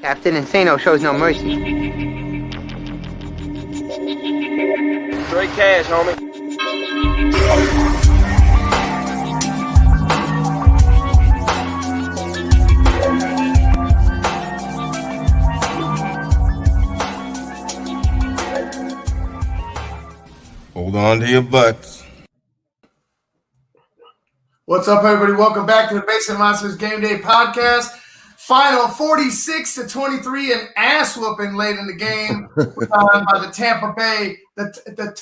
Captain Insano shows no mercy. Straight cash, homie. Hold on to your butts. What's up, everybody? Welcome back to the Basement Monsters Game Day Podcast. Final 46-23, an ass whooping late in the game by the Tampa Bay, the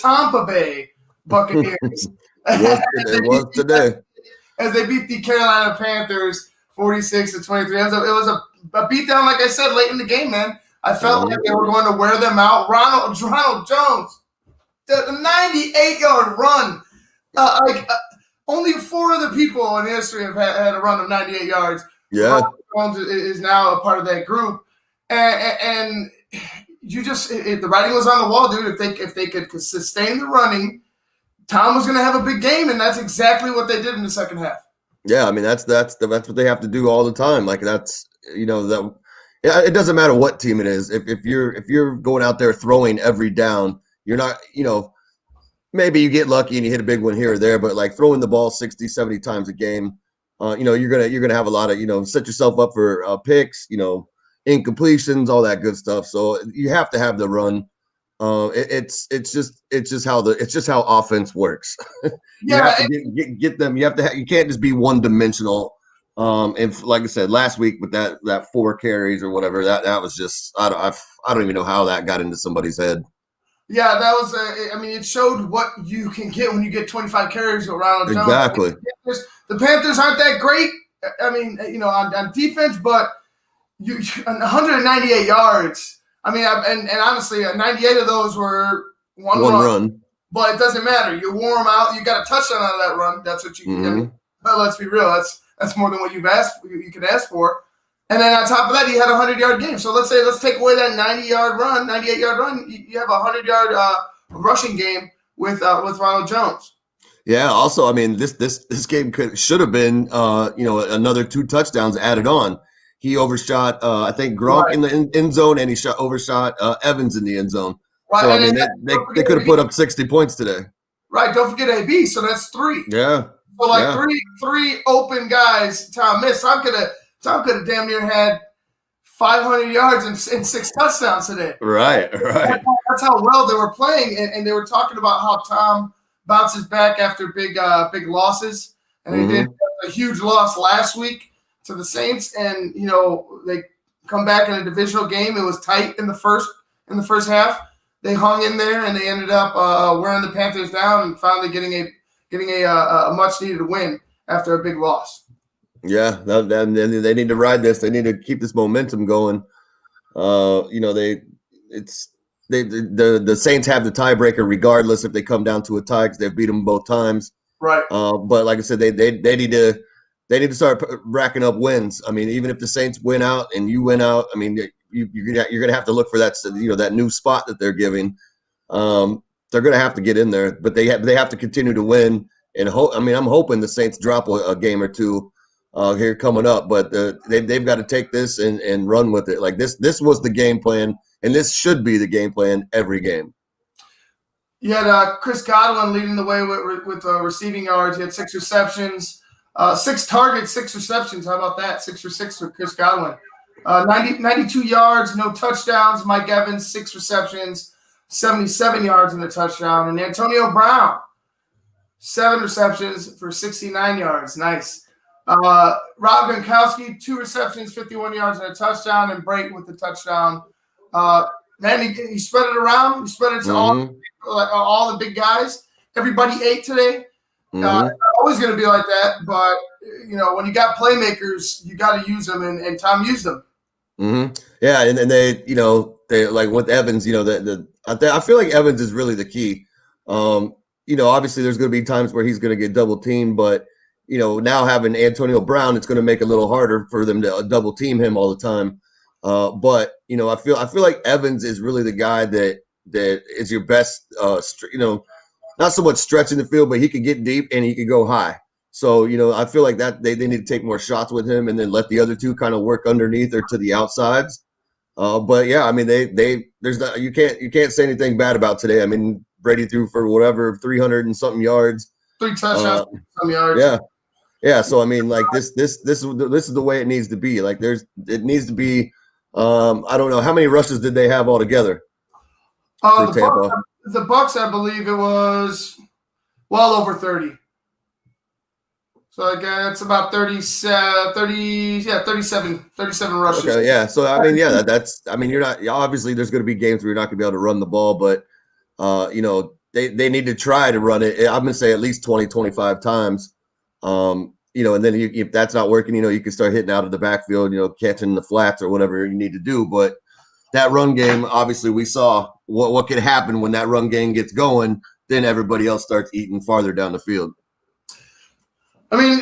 Tampa Bay Buccaneers. It was today. As they beat the Carolina Panthers 46-23. It was a beatdown, like I said, late in the game, man. I felt like they were going to wear them out. Ronald Jones, the 98-yard run. Only 4 other people in history have had a run of 98 yards. Yeah, Jones is now a part of that group, and you just the writing was on the wall, dude. If they could sustain the running, Tom was going to have a big game, and that's exactly what they did in the second half. yeah. I mean, that's what they have to do all the time. Like that's that. Yeah, it doesn't matter what team it is. If you're going out there throwing every down, you're not. Maybe you get lucky and you hit a big one here or there, but like throwing the ball 60, 70 times a game. You're gonna have a lot of set yourself up for picks, incompletions, all that good stuff. So you have to have the run. It's just how offense works. You have to get them. You can't just be one dimensional. And like I said last week with that 4 carries or whatever, that was just I don't even know how that got into somebody's head. Yeah, that was. It showed what you can get when you get 25 carries with Ronald Jones. Exactly. The Panthers aren't that great. On defense, but 198 yards. And honestly, 98 of those were one run. But it doesn't matter. You wore them out. You got a touchdown out of that run. That's what you can get. But let's be real. That's more than what you could ask for. And then on top of that, he had a 100-yard game. So let's take away that 98-yard run. You have a 100-yard rushing game with Ronald Jones. Yeah. Also, this game should have been another 2 touchdowns added on. He overshot I think Gronk in the end zone, and he overshot Evans in the end zone. Right. So they could have put up 60 points today. Right. Don't forget AB. So that's 3. Yeah. So three open guys. Tom missed. Tom could have damn near had 500 yards and 6 touchdowns today. Right. That's how well they were playing, and they were talking about how Tom bounces back after big losses, and they did a huge loss last week to the Saints, and they come back in a divisional game. It was tight in the first half. They hung in there, and they ended up wearing the Panthers down and finally getting a much needed win after a big loss. Yeah, they need to ride this. They need to keep this momentum going. The Saints have the tiebreaker regardless if they come down to a tie because they've beat them both times. Right. But like I said, they need to start racking up wins. Even if the Saints win out and you win out, you're gonna have to look for that new spot that they're giving. They're gonna have to get in there, but they have to continue to win. And I'm hoping the Saints drop a game or 2. Here coming up, but they've got to take this and run with it. Like this was the game plan, and this should be the game plan every game. You had Chris Godwin leading the way with receiving yards. He had 6 receptions, 6 targets, 6 receptions. How about that? 6 for 6 for Chris Godwin. 92 yards, no touchdowns. Mike Evans, 6 receptions, 77 yards in the touchdown. And Antonio Brown, 7 receptions for 69 yards. Nice. Rob Gronkowski, 2 receptions, 51 yards and a touchdown, and Brayton with the touchdown. He spread it around. He spread it to all the big guys. Everybody ate today. It's always going to be like that, but when you got playmakers, you got to use them, and Tom used them. Yeah, and they like with Evans, I feel like Evans is really the key. Obviously there's going to be times where he's going to get double teamed, but now having Antonio Brown, it's going to make it a little harder for them to double team him all the time. But I feel like Evans is really the guy that is your best. Not so much stretching the field, but he can get deep and he can go high. So, I feel like that they need to take more shots with him and then let the other two kind of work underneath or to the outsides. But yeah, I mean, there's not, you can't say anything bad about today. I mean, Brady threw for whatever 300 and something yards, 3 touchdowns, some yards. Yeah, yeah. So I mean, like this is the way it needs to be. Like it needs to be. I don't know how many rushes did they have altogether for Tampa. The BUCS, I believe it was well over 30. So it's about 37 rushes. Okay, yeah. So I mean, yeah, you're not obviously there's going to be games where you're not going to be able to run the ball, but they need to try to run it. I'm going to say at least 20, 25 times. And then if that's not working, you can start hitting out of the backfield, catching the flats or whatever you need to do. But that run game, obviously, we saw what can happen when that run game gets going. Then everybody else starts eating farther down the field. I mean,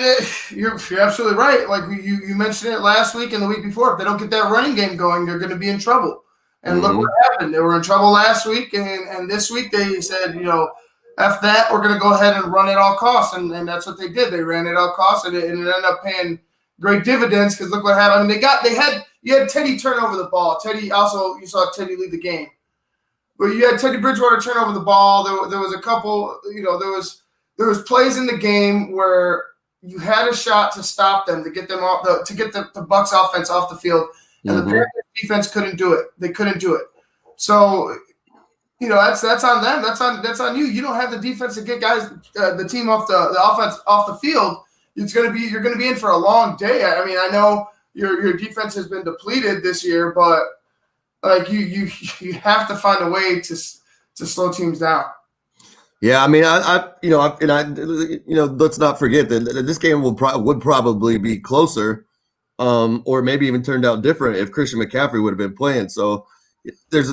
you're absolutely right. Like you mentioned it last week and the week before. If they don't get that running game going, they're going to be in trouble. And look what happened. They were in trouble last week, and this week they said, F that, we're going to go ahead and run at all costs. And that's what they did. They ran at all costs, and it ended up paying great dividends because look what happened. I mean, you had Teddy turn over the ball. Teddy also, you saw Teddy leave the game. But you had Teddy Bridgewater turn over the ball. There was a couple, there was plays in the game where you had a shot to stop them, to get them off to get the BUCS offense off the field, and the Panthers defense couldn't do it. They couldn't do it. So, that's on them. That's on you. You don't have the defense to get guys the team off the offense off the field. You're going to be in for a long day. I mean, I know your defense has been depleted this year, but like you have to find a way to slow teams down. Yeah, I mean, let's not forget that this game would probably be closer, or maybe even turned out different if Christian McCaffrey would have been playing. So this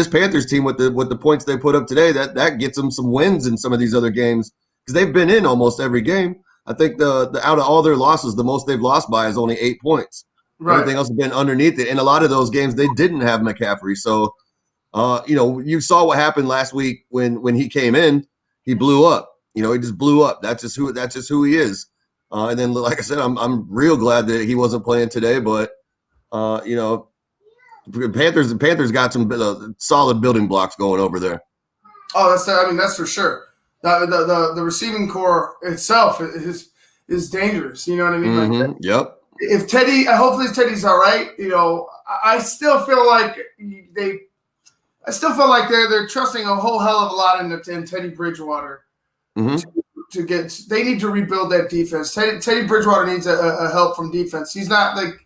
Panthers team with the points they put up today, that gets them some wins in some of these other games because they've been in almost every game. I think the out of all their losses, the most they've lost by is only 8 points. Right. Everything else has been underneath it. In a lot of those games, they didn't have McCaffrey. So. You saw what happened last week when he came in. He blew up. He just blew up. That's just who he is. And then, like I said, I'm real glad that he wasn't playing today. But Panthers got some solid building blocks going over there. Oh, that's for sure. The receiving core itself is dangerous. You know what I mean? Mm-hmm. Like, yep. If hopefully Teddy's all right. I still feel like they're trusting a whole hell of a lot in Teddy Bridgewater to get. They need to rebuild that defense. Teddy Bridgewater needs a help from defense. He's not like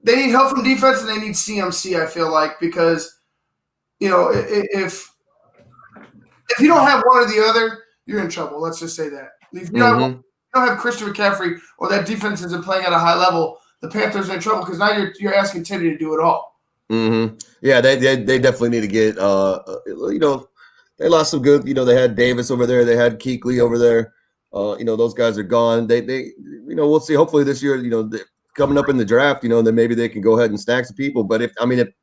they need help from defense and they need CMC. I feel like because if you don't have one or the other, you're in trouble. Let's just say that. If you don't have Christian McCaffrey or that defense isn't playing at a high level, the Panthers are in trouble because now you're asking Teddy to do it all. Yeah, they definitely need to get they lost some good. They had Davis over there, they had Kuechly over there. Those guys are gone. They we'll see. Hopefully this year, coming up in the draft, then maybe they can go ahead and stack some people. But if the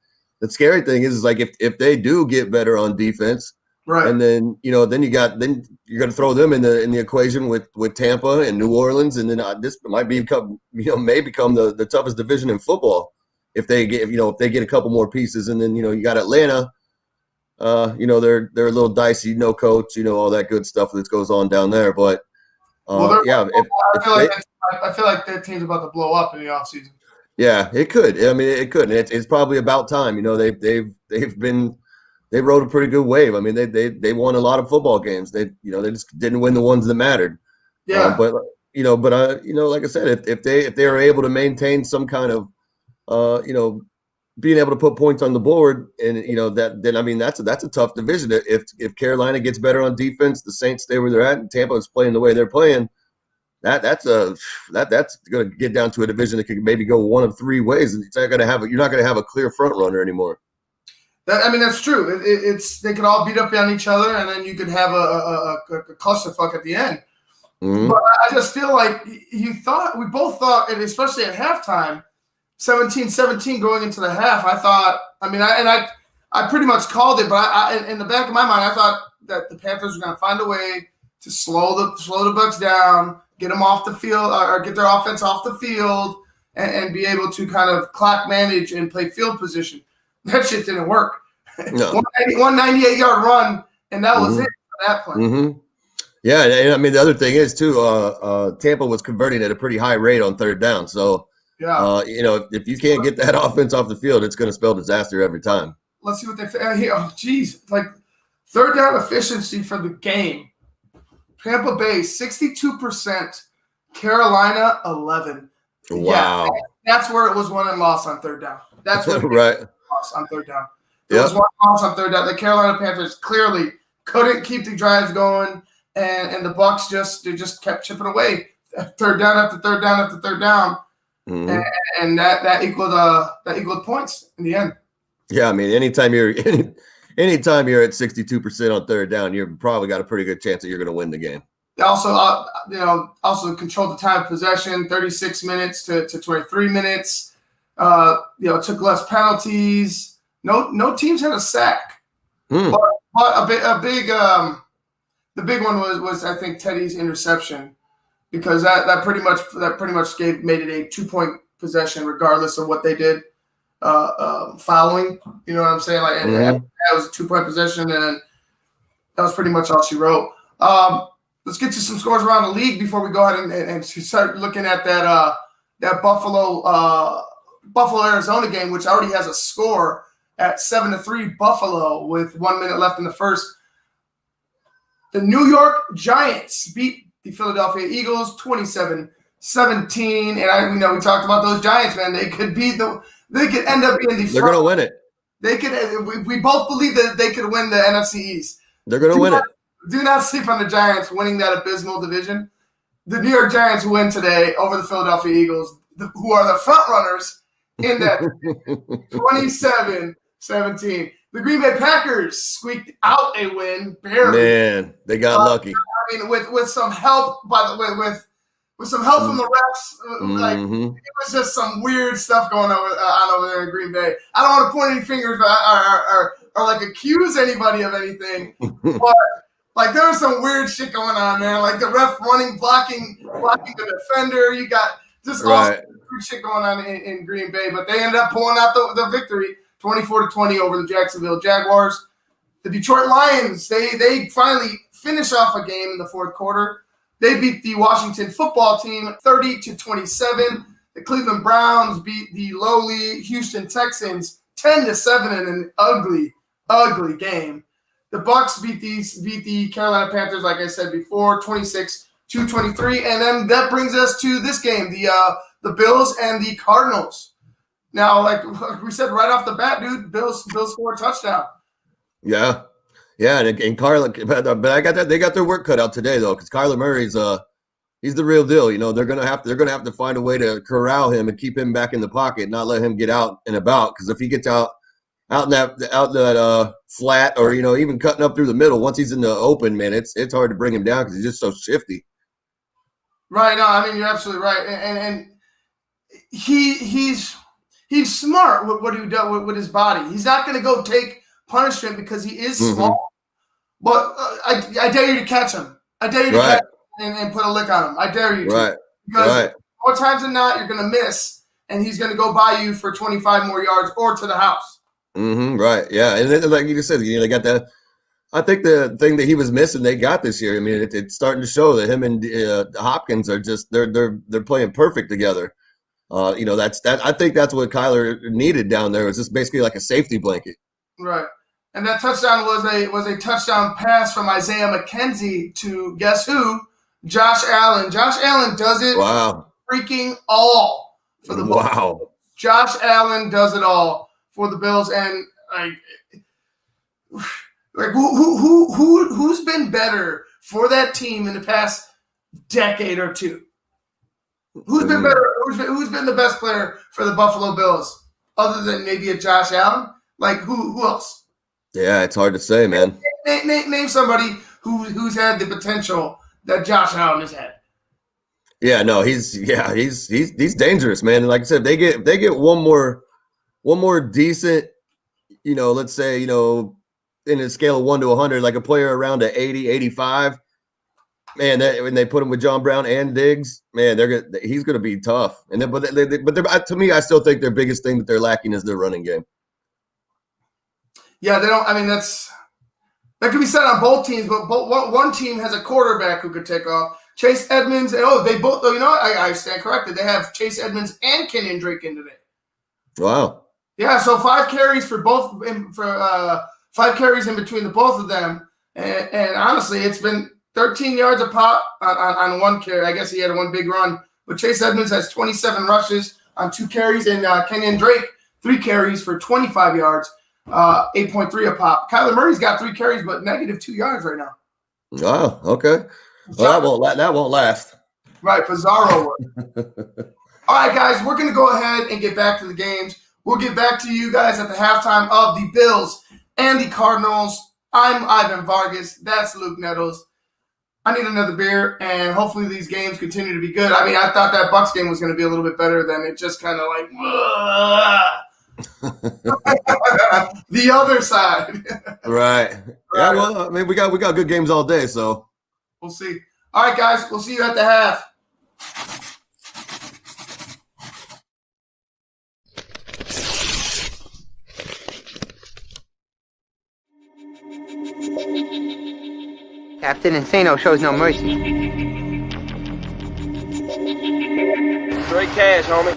scary thing is like if they do get better on defense, right, and then then you're going to throw them in the equation with Tampa and New Orleans, and then this might become the toughest division in football. If they get a couple more pieces, and then you got Atlanta, they're a little dicey, no coach, all that good stuff that goes on down there. But I feel like that team's about to blow up in the offseason. Yeah, it could. I mean, it could. It's probably about time. They rode a pretty good wave. I mean, they won a lot of football games. They just didn't win the ones that mattered. Yeah. Like I said, if they are able to maintain some kind of being able to put points on the board, and that's a tough division. If Carolina gets better on defense, the Saints stay where they're at, and Tampa is playing the way they're playing, that's going to get down to a division that could maybe go one of three ways, and you're not going to have a clear front runner anymore. That's true. They could all beat up on each other, and then you could have a clusterfuck at the end. Mm-hmm. But I just feel like we both thought, and especially at halftime, 17-17 going into the half, I thought, I pretty much called it, but I in the back of my mind, I thought that the Panthers were going to find a way to slow the BUCS down, get them off the field or get their offense off the field and be able to kind of clock manage and play field position. That shit didn't work. No. 198-yard run, and that was it for that play. Mm-hmm. Yeah, and I mean the other thing is too, Tampa was converting at a pretty high rate on third down. So, you know, if you can't get that offense off the field, it's going to spell disaster every time. Let's see what they. Oh, geez, like third down efficiency for the game. Tampa Bay 62%, Carolina 11. Wow, yeah, that's where it was won and lost on third down. That's where right. Lost on third down. It was one loss on third down. The Carolina Panthers clearly couldn't keep the drives going, and the BUCS just kept chipping away, third down after third down after third down, and that equaled points in the end. Yeah, I mean, anytime you're at 62% on third down, you've probably got a pretty good chance that you're going to win the game. They also controlled the time of possession, 36 minutes to 23 minutes. Took less penalties. No teams had a sack. But the big one was I think Teddy's interception, because that pretty much made it a 2-point possession regardless of what they did following. You know what I'm saying? Like that was a 2-point possession, and that was pretty much all she wrote. Let's get to some scores around the league before we go ahead and start looking at that Buffalo Arizona game, which already has a score at 7-3 Buffalo with 1 minute left in the first. The New York Giants beat the Philadelphia Eagles 27-17, and we talked about those Giants, man. They could end up being the. They're going to win it. They could. We both believe that they could win the NFC East. They're going to win it. Do not sleep on the Giants winning that abysmal division. The New York Giants win today over the Philadelphia Eagles, who are the front runners in that 27-17. The Green Bay Packers squeaked out a win, barely. Man, they got lucky. I mean, with some help, with some help from the refs. Like, it was just some weird stuff going on over there in Green Bay. I don't want to point any fingers or like accuse anybody of anything, but like there was some weird shit going on, man. Like the ref blocking the defender. You got just all weird shit going on in Green Bay, but they ended up pulling out the victory, 24-20 over the Jacksonville Jaguars. The Detroit Lions, they finally finish off a game in the fourth quarter. They beat the Washington football team 30-27. The Cleveland Browns beat the lowly Houston Texans 10-7 in an ugly, ugly game. The BUCS beat the Carolina Panthers, like I said before, 26-23. And then that brings us to this game, the Bills and the Cardinals. Now, like we said right off the bat, dude, Bills scored a touchdown. Yeah, and Kyler, but I got that they got their work cut out today though, because Kyler Murray's he's the real deal. You know, they're gonna have to find a way to corral him and keep him back in the pocket, not let him get out and about. Because if he gets out in that flat, or even cutting up through the middle, once he's in the open, man, it's hard to bring him down because he's just so shifty. Right. No, I mean you're absolutely right, and he's smart with what he does with his body. He's not going to go take punishment because he is small. But I dare you to catch him. I dare you to catch him and put a lick on him. I dare you to. Because more times than not, you're going to miss, and he's going to go by you for 25 more yards or to the house. Right. Yeah. And then, like you just said, they got that. I think the thing that he was missing, they got this year. I mean, it's starting to show that him and Hopkins are just they're playing perfect together. That's that. I think that's what Kyler needed down there, was just basically like a safety blanket. Right. And that touchdown was a touchdown pass from Isaiah McKenzie to guess who? Josh Allen. Josh Allen does it freaking all for the Bills. Wow. Josh Allen does it all for the Bills, and like who's been better for that team in the past decade or two? Who's been better? Who's been the best player for the Buffalo Bills other than maybe a Josh Allen? Like who else? Yeah, it's hard to say, man. Name somebody who's had the potential that Josh Allen has had. Yeah, no, he's dangerous, man. And like I said, they get one more decent, let's say, in a scale of 1 to 100, like a player around an 80, 85. Man, when they put him with John Brown and Diggs, man, he's gonna be tough. And then, to me, I still think their biggest thing that they're lacking is their running game. Yeah, they don't. I mean, that could be said on both teams, but one team has a quarterback who could take off. Chase Edmonds, and they both. You know what? I stand corrected. They have Chase Edmonds and Kenyon Drake in today. Wow. Yeah, so 5 carries for both. 5 carries in between the both of them, and honestly, it's been 13 yards a pop on 1 carry. I guess he had 1 big run, but Chase Edmonds has 27 rushes on 2 carries, and Kenyon Drake 3 carries for 25 yards, 8.3 a pop. Kyler Murray's got 3 carries, but -2 yards right now. Wow. Okay. Well, that won't last. Right, Pizarro. All right, guys, we're going to go ahead and get back to the games. We'll get back to you guys at the halftime of the Bills and the Cardinals. I'm Ivan Vargas. That's Luke Nettles. I need another beer, and hopefully these games continue to be good. I mean, I thought that BUCS game was going to be a little bit better than it just kind of the other side. Right. Yeah, well, I mean, we got good games all day, so we'll see. All right, guys, we'll see you at the half. Captain Insano shows no mercy. Straight cash, homie.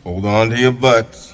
Hold on to your butts.